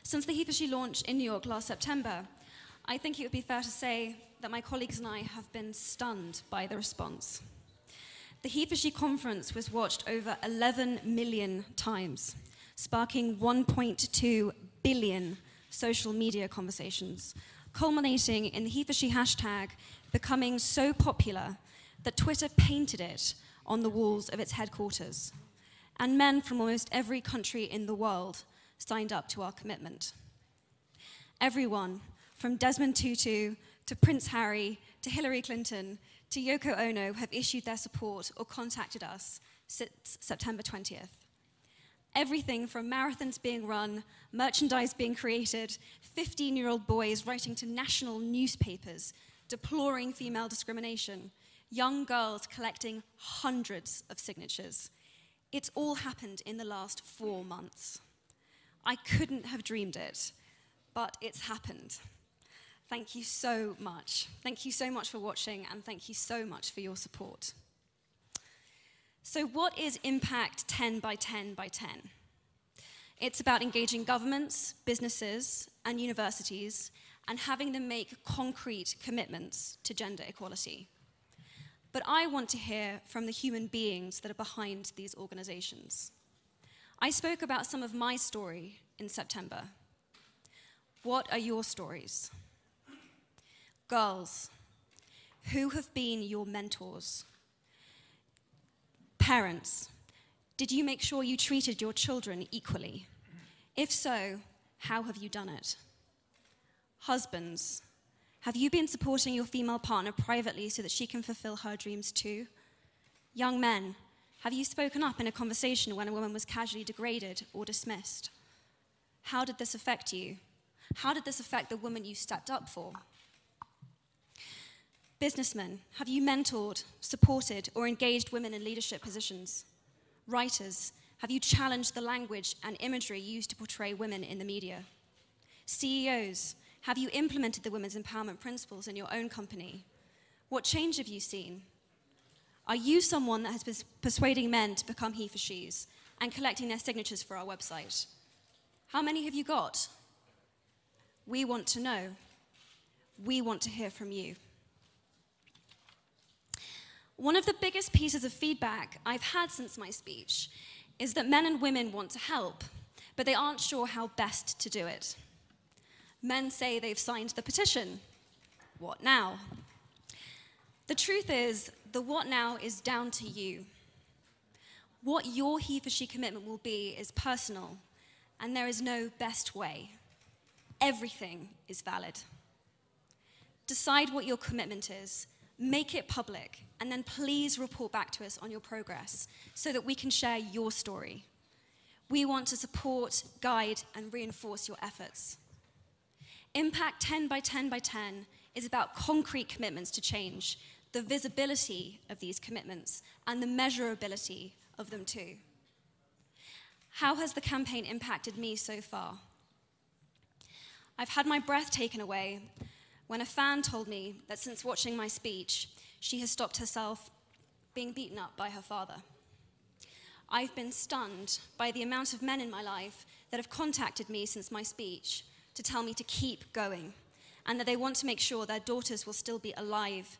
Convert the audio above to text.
Since the He for She launch in New York last September, I think it would be fair to say that my colleagues and I have been stunned by the response. The He for She conference was watched over 11 million times, sparking 1.2 billion social media conversations, culminating in the He for She hashtag becoming so popular that Twitter painted it on the walls of its headquarters. And men from almost every country in the world signed up to our commitment. Everyone, from Desmond Tutu to Prince Harry to Hillary Clinton to Yoko Ono, have issued their support or contacted us since September 20th. Everything from marathons being run, merchandise being created, 15-year-old boys writing to national newspapers, deploring female discrimination, young girls collecting hundreds of signatures. It's all happened in the last 4 months. I couldn't have dreamed it, but it's happened. Thank you so much. Thank you so much for watching, and thank you so much for your support. So what is Impact 10 by 10 by 10? It's about engaging governments, businesses, and universities, and having them make concrete commitments to gender equality. But I want to hear from the human beings that are behind these organizations. I spoke about some of my story in September. What are your stories? Girls, who have been your mentors? Parents, did you make sure you treated your children equally? If so, how have you done it? Husbands, have you been supporting your female partner privately so that she can fulfill her dreams too? Young men, have you spoken up in a conversation when a woman was casually degraded or dismissed? How did this affect you? How did this affect the woman you stepped up for? Businessmen, have you mentored, supported, or engaged women in leadership positions? Writers, have you challenged the language and imagery used to portray women in the media? CEOs, have you implemented the women's empowerment principles in your own company? What change have you seen? Are you someone that has been persuading men to become he for she's and collecting their signatures for our website? How many have you got? We want to know. We want to hear from you. One of the biggest pieces of feedback I've had since my speech is that men and women want to help, but they aren't sure how best to do it. Men say they've signed the petition. What now? The truth is, the what now is down to you. What your he for she commitment will be is personal, and there is no best way. Everything is valid. Decide what your commitment is, make it public, and then please report back to us on your progress so that we can share your story. We want to support, guide, and reinforce your efforts. Impact 10 by 10 by 10 is about concrete commitments to change, the visibility of these commitments, and the measurability of them too. How has the campaign impacted me so far? I've had my breath taken away when a fan told me that since watching my speech, she has stopped herself being beaten up by her father. I've been stunned by the amount of men in my life that have contacted me since my speech to tell me to keep going, and that they want to make sure their daughters will still be alive